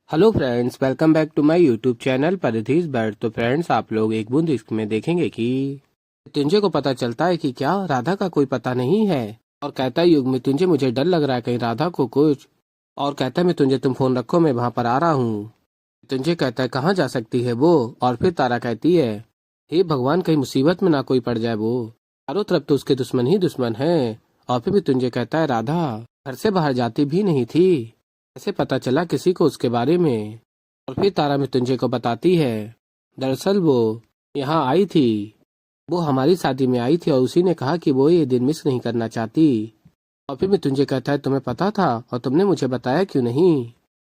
Hello friends, welcome back to my YouTube channel परिधीज bird. तो friends, आप लोग एक बूंद इश्क में देखेंगे कि मृत्युंजय को पता चलता है कि क्या राधा का कोई पता नहीं है। और कहता है युग मृत्युंजय, मुझे डर लग रहा है कहीं राधा को कुछ। और कहता है मृत्युंजय, तुम फोन रखो, मैं वहां पर आ रहा हूँ। मृत्युंजय कहता है कहाँ जा सकती है वो। और फिर तारा कहती है हे भगवान, कहीं मुसीबत में ना कोई पड़ जाए वो। चारों तरफ तो उसके दुश्मन ही दुश्मन है। और फिर मृत्युंजय कहता है राधा घर से बाहर जाती भी नहीं थी, कैसे पता चला किसी को उसके बारे में। और फिर तारा मृत्युंजय को बताती है दरअसल वो यहाँ आई थी, वो हमारी शादी में आई थी और उसी ने कहा कि वो ये दिन मिस नहीं करना चाहती। और फिर मृत्युंजय कहता है तुम्हें पता था और तुमने मुझे बताया क्यों नहीं।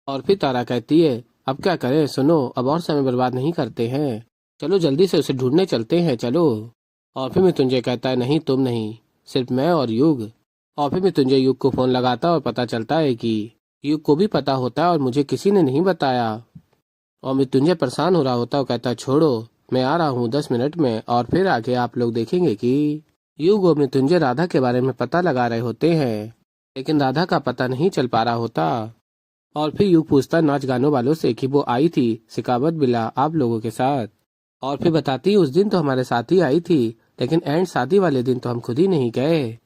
और फिर तारा कहती है अब क्या करें, सुनो अब और समय बर्बाद नहीं करते हैं, चलो जल्दी से उसे ढूंढने चलते हैं, चलो। और फिर मृत्युंजय कहता है नहीं तुम नहीं, सिर्फ मैं और युग। और फिर मृत्युंजय युग को फोन लगाता है और पता चलता है कि युग को भी पता होता है और मुझे किसी ने नहीं बताया। और मृत्युंजय परेशान हो रहा होता है और कहता है छोड़ो, मैं आ रहा हूँ 10 मिनट में। और फिर आगे आप लोग देखेंगे कि युग और मृत्युंजय राधा के बारे में पता लगा रहे होते हैं, लेकिन राधा का पता नहीं चल पा रहा होता। और फिर युग पूछता नाच गानों वालों से कि वो आई थी सिकावत बिला आप लोगों के साथ। और फिर बताती उस दिन तो हमारे साथ ही आई थी, लेकिन एंड शादी वाले दिन तो हम खुद ही नहीं गए।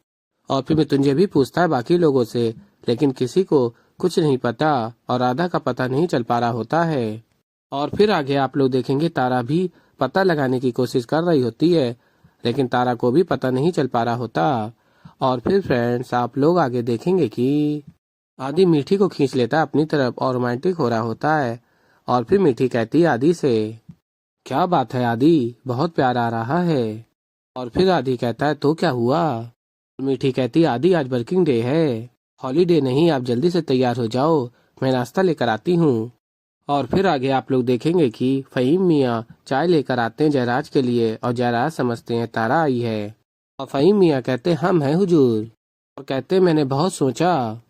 और फिर मृत्युंजय भी पूछता है बाकी लोगों से, लेकिन किसी को कुछ नहीं पता और राधा का पता नहीं चल पा रहा होता है। और फिर आगे आप लोग देखेंगे तारा भी पता लगाने की कोशिश कर रही होती है, लेकिन तारा को भी पता नहीं चल पा रहा होता। और फिर फ्रेंड्स, आप लोग आगे देखेंगे कि आदि मीठी को खींच लेता है अपनी तरफ और रोमांटिक हो रहा होता है। और फिर मीठी कहती है आदि से क्या बात है आदि, बहुत प्यार आ रहा है। और फिर आदि कहता है तो क्या हुआ। मीठी कहती है आदि आज वर्किंग डे है, हॉलीडे नहीं, आप जल्दी से तैयार हो जाओ, मैं नाश्ता लेकर आती हूँ। और फिर आगे आप लोग देखेंगे कि फहीम मियाँ चाय लेकर आते हैं जयराज के लिए और जयराज समझते हैं तारा आई है। और फहीम मियाँ कहते हैं हम हैं हुजूर। और कहते हैं मैंने बहुत सोचा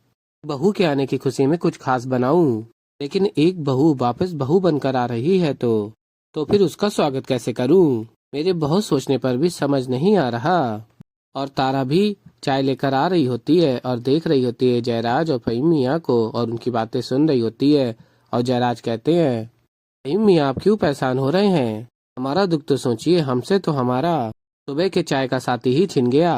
बहू के आने की खुशी में कुछ खास बनाऊं, लेकिन एक बहू वापस बहू बनकर आ रही है तो फिर उसका स्वागत कैसे करूं, मेरे बहुत सोचने पर भी समझ नहीं आ रहा। और तारा भी चाय लेकर आ रही होती है और देख रही होती है जयराज और फहीम मियाँ को और उनकी बातें सुन रही होती है। और जयराज कहते हैं फहीम मियाँ आप क्यों परेशान हो रहे हैं, हमारा दुख तो सोचिए, हमसे तो हमारा सुबह के चाय का साथी ही छिन गया।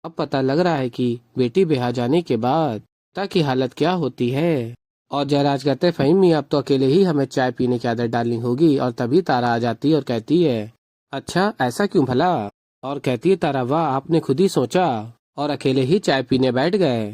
अब पता लग रहा है कि बेटी ब्याह जाने के बाद पिता की हालत क्या होती है। और जयराज कहते हैं फहीम मियाँ अब तो अकेले ही हमें चाय पीने की आदत डालनी होगी। और तभी तारा आ जाती है और कहती है अच्छा ऐसा क्यों भला। और कहती है तारा वाह, आपने खुद ही सोचा और अकेले ही चाय पीने बैठ गए।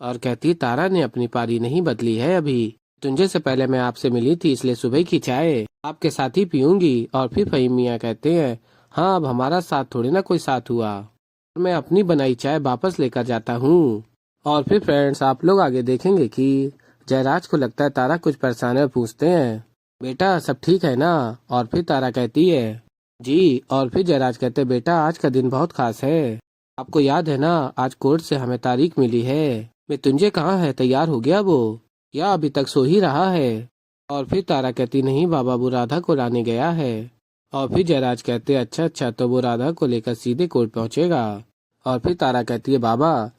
और कहती है तारा ने अपनी पारी नहीं बदली है अभी, तुझे से पहले मैं आपसे मिली थी इसलिए सुबह की चाय आपके साथ ही पीऊंगी। और फिर फहीम मियाँ कहते हैं हाँ अब हमारा साथ थोड़ी ना कोई साथ हुआ, मैं अपनी बनाई चाय वापस लेकर जाता हूँ। और फिर फ्रेंड्स, आप लोग आगे देखेंगे कि जयराज को लगता है तारा कुछ परेशान है, पूछते हैं बेटा सब ठीक है ना। और फिर तारा कहती है जी। और फिर जयराज कहते हैं बेटा आज का दिन बहुत खास है, आपको याद है ना आज कोर्ट से हमें तारीख मिली है, मृत्युंजय कहाँ है, तैयार हो गया वो या अभी तक सो ही रहा है। और फिर तारा कहती नहीं बाबा, वो राधा को लाने गया है। और फिर जयराज कहते अच्छा अच्छा, तो वो राधा को लेकर सीधे कोर्ट पहुंचेगा। और फिर तारा कहती है बाबा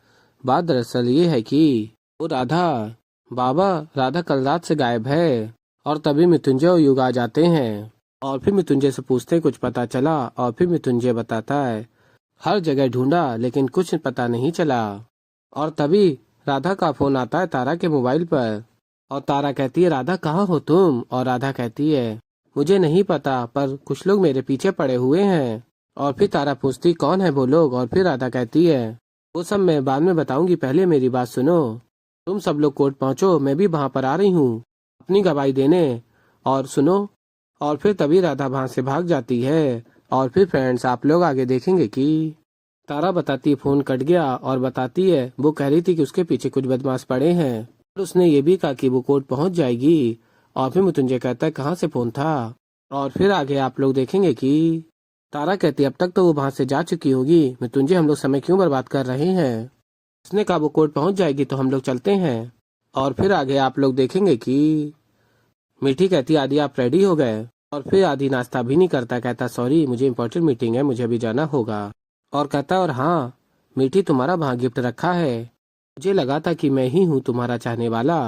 बात दरअसल ये है कि वो राधा, बाबा राधा कल रात से गायब है। और तभी मृत्युंजय और युग आ जाते हैं और फिर मृत्युंजय से पूछते हैं कुछ पता चला। और फिर मृत्युंजय बताता है हर जगह ढूंढा लेकिन कुछ पता नहीं चला। और तभी राधा का फोन आता है तारा के मोबाइल पर और तारा कहती है राधा कहाँ हो तुम। और राधा कहती है मुझे नहीं पता, पर कुछ लोग मेरे पीछे पड़े हुए हैं। और फिर तारा पूछती कौन है वो लोग। और फिर राधा कहती है वो सब मैं बाद में बताऊंगी, पहले मेरी बात सुनो, तुम सब लोग कोर्ट पहुंचो, मैं भी वहां पर आ रही हूँ अपनी गवाही देने, और सुनो। और फिर तभी राधा वहां से भाग जाती है। और फिर फ्रेंड्स, आप लोग आगे देखेंगे कि तारा बताती है फोन कट गया और बताती है वो कह रही थी कि उसके पीछे कुछ बदमाश पड़े हैं और उसने ये भी कहा कि वो कोर्ट पहुंच जाएगी। और फिर मृत्युंजय कहता है कहाँ से फोन था। और फिर आगे आप लोग देखेंगे कि तारा कहती है अब तक तो वो वहां से जा चुकी होगी, मृत्युंजय हम लोग समय क्यों बर्बाद कर रहे हैं, उसने कहा वो कोर्ट पहुंच जाएगी तो हम लोग चलते हैं। और फिर आगे आप लोग देखेंगे कि मीठी कहती आदि आप रेडी हो गए। और फिर आदि नाश्ता भी नहीं करता, कहता सॉरी मुझे इंपॉर्टेंट मीटिंग है, मुझे अभी जाना होगा। और कहता और हाँ मीठी तुम्हारा वहाँ गिफ्ट रखा है, मुझे लगा था कि मैं ही हूँ तुम्हारा चाहने वाला।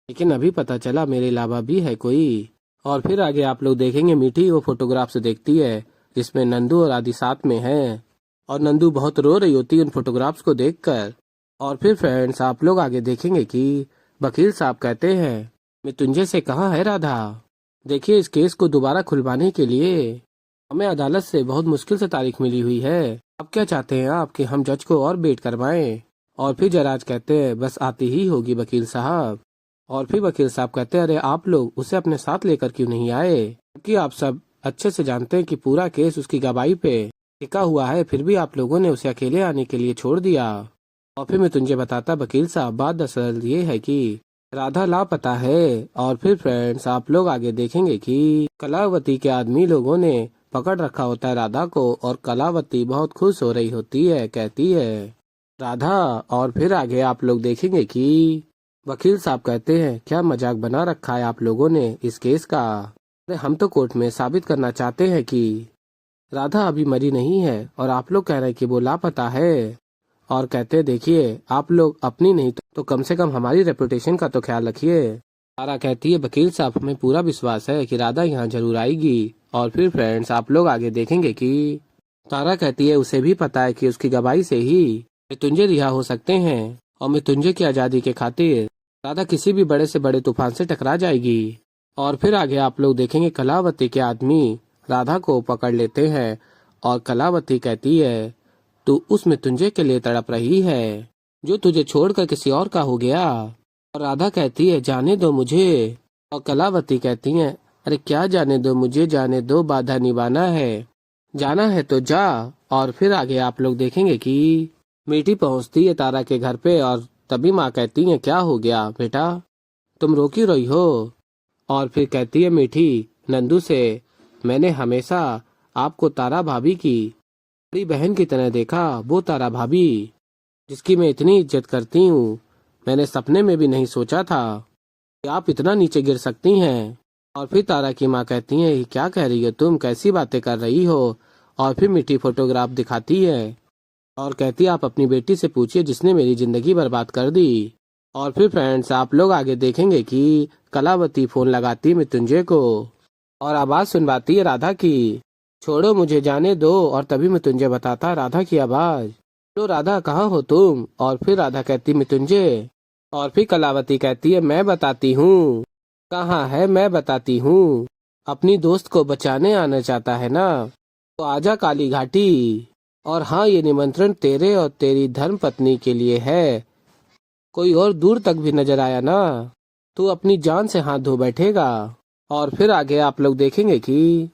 लेकिन अभी पता चला मेरे अलावा भी है कोई। और फिर आगे आप लोग देखेंगे मीठी वो फोटोग्राफ से देखती है जिसमें नंदू और आदि साथ में हैं और नंदू बहुत रो रही होती है उन फोटोग्राफ्स को देखकर। और फिर फ्रेंड्स आप लोग आगे देखेंगे कि वकील साहब कहते हैं मृत्युंजय से कहाँ है राधा। देखिए इस केस को दोबारा खुलवाने के लिए हमें अदालत से बहुत मुश्किल से तारीख मिली हुई है। अब क्या चाहते हैं आप कि हम जज को और वेट करवाएं। और फिर जराज कहते हैं बस आती ही होगी वकील साहब। और फिर वकील साहब कहते हैं अरे आप लोग उसे अपने साथ लेकर क्यों नहीं आए, क्योंकि आप सब अच्छे से जानते हैं कि पूरा केस उसकी गवाही पे टिका हुआ है, फिर भी आप लोगों ने उसे अकेले आने के लिए छोड़ दिया। और फिर मैं तुझे बताता वकील साहब बात दरअसल ये है कि राधा लापता है। और फिर फ्रेंड्स आप लोग आगे देखेंगे कि कलावती के आदमी लोगों ने पकड़ रखा होता है राधा को और कलावती बहुत खुश हो रही होती है, कहती है राधा। और फिर आगे आप लोग देखेंगे कि वकील साहब कहते हैं क्या मजाक बना रखा है आप लोगों ने इस केस का। अरे हम तो कोर्ट में साबित करना चाहते हैं कि राधा अभी मरी नहीं है और आप लोग कह रहे हैं कि वो लापता है। और कहते देखिए आप लोग अपनी नहीं तो कम से कम हमारी रेपुटेशन का तो ख्याल रखिए। तारा कहती है वकील साहब हमें पूरा विश्वास है कि राधा यहाँ जरूर आएगी। और फिर फ्रेंड्स आप लोग आगे देखेंगे कि तारा कहती है उसे भी पता है कि उसकी गवाही से ही मृत्युंजय रिहा हो सकते हैं और मृत्युंजय की आजादी के खातिर राधा किसी भी बड़े से बड़े तूफान से टकरा जाएगी। और फिर आगे आप लोग देखेंगे कलावती के आदमी राधा को पकड़ लेते हैं और कलावती कहती है तू उस मृत्युंजय के लिए तड़प रही है जो तुझे छोड़कर किसी और का हो गया। और राधा कहती है जाने दो मुझे। और कलावती कहती है अरे क्या जाने दो मुझे, जाने दो, बाधा निभाना है, जाना है तो जा। और फिर आगे आप लोग देखेंगे कि मीठी पहुंचती है तारा के घर पे और तभी माँ कहती है क्या हो गया बेटा, तुम रो क्यों रही हो। और फिर कहती है मीठी नंदू से मैंने हमेशा आपको तारा भाभी की बड़ी बहन की तरह देखा, वो तारा भाभी जिसकी मैं इतनी इज्जत करती हूँ, मैंने सपने में भी नहीं सोचा था कि आप इतना नीचे गिर सकती हैं। और फिर तारा की माँ कहती है क्या कह रही हो तुम, कैसी बातें कर रही हो। और फिर मीठी फोटोग्राफ दिखाती है और कहती है आप अपनी बेटी से पूछिए जिसने मेरी जिंदगी बर्बाद कर दी। और फिर फ्रेंड्स आप लोग आगे देखेंगे कि कलावती फोन लगाती है मृत्युंजय को और आवाज सुनवाती है राधा की छोड़ो मुझे जाने दो। और तभी मृत्युंजय बताता राधा की आवाज तो राधा कहाँ हो तुम। और फिर राधा कहती मृत्युंजय। और फिर कलावती कहती है मैं बताती हूँ कहाँ है, मैं बताती हूँ, अपनी दोस्त को बचाने आना चाहता है ना तो आजा काली घाटी। और हाँ ये निमंत्रण तेरे और तेरी धर्म पत्नी के लिए है, कोई और दूर तक भी नजर आया ना तू अपनी जान से हाथ धो बैठेगा। और फिर आगे आप लोग देखेंगे कि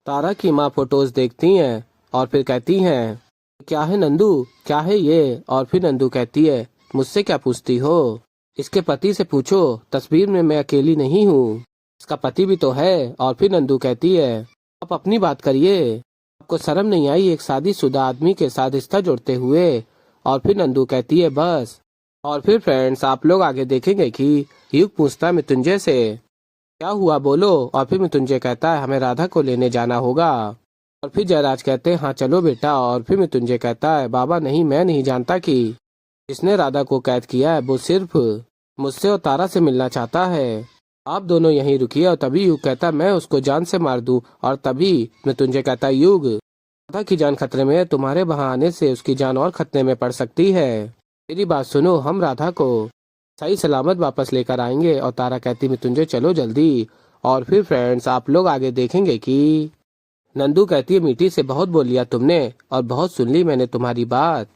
तारा की माँ फोटोज देखती हैं और फिर कहती हैं क्या है नंदू, क्या है ये। और फिर नंदू कहती है मुझसे क्या पूछती हो, इसके पति से पूछो, तस्वीर में मैं अकेली नहीं हूँ, इसका पति भी तो है। और फिर नंदू कहती है आप अपनी बात करिए, आपको शर्म नहीं आई एक शादीशुदा आदमी के साथ रिश्ता जोड़ते हुए। और फिर नंदू कहती है बस। और फिर फ्रेंड्स आप लोग आगे देखेंगे कि युग पूछता है मृत्युंजय से क्या हुआ बोलो। और फिर मृत्युंजय कहता है हमें राधा को लेने जाना होगा। और फिर जयराज कहते हैं हाँ चलो बेटा। और फिर मृत्युंजय कहता है बाबा नहीं, मैं नहीं जानता कि जिसने राधा को कैद किया है वो सिर्फ मुझसे और तारा से मिलना चाहता है, आप दोनों यहीं रुकिए। और तभी युग कहता मैं उसको जान से मार दूं। और तभी मृत्युंजय कहता युग राधा की जान खतरे में है, तुम्हारे वहां आने से उसकी जान और खतरे में पड़ सकती है, मेरी बात सुनो, हम राधा को सही सलामत वापस लेकर आएंगे। और तारा कहती मृत्युंजय चलो जल्दी। और फिर फ्रेंड्स आप लोग आगे देखेंगे कि नंदू कहती है मीठी से बहुत बोल लिया तुमने और बहुत सुन ली मैंने तुम्हारी बात,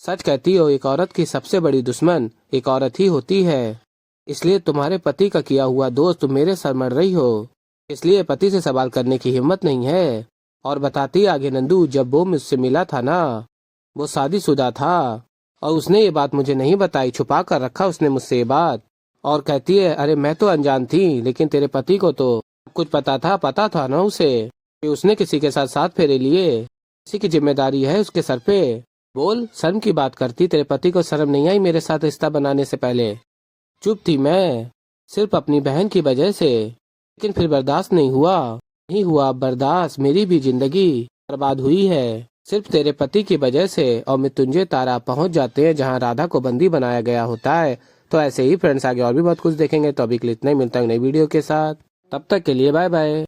सच कहती हो एक औरत की सबसे बड़ी दुश्मन एक औरत ही होती है, इसलिए तुम्हारे पति का किया हुआ दोस्त तुम मेरे सर मर रही हो, इसलिए पति से सवाल करने की हिम्मत नहीं है। और बताती आगे नंदू जब वो मुझसे मिला था ना वो शादीशुदा था और उसने ये बात मुझे नहीं बताई, छुपा कर रखा उसने मुझसे ये बात। और कहती है अरे मैं तो अनजान थी लेकिन तेरे पति को तो कुछ पता था ना उसे कि उसने किसी के साथ साथ फेरे लिए, किसी की जिम्मेदारी है उसके सर पे। बोल शर्म की बात करती, तेरे पति को शर्म नहीं आई मेरे साथ रिश्ता बनाने से पहले। चुप थी मैं सिर्फ अपनी बहन की वजह से, लेकिन फिर बर्दाश्त नहीं हुआ बर्दाश्त, मेरी भी जिंदगी बर्बाद हुई है सिर्फ तेरे पति की वजह से। और मृत्युंजय तारा पहुंच जाते हैं जहां राधा को बंदी बनाया गया होता है। तो ऐसे ही फ्रेंड्स आगे और भी बहुत कुछ देखेंगे, तो अभी के लिए इतना ही, मिलता है नई वीडियो के साथ। तब तक के लिए बाय बाय।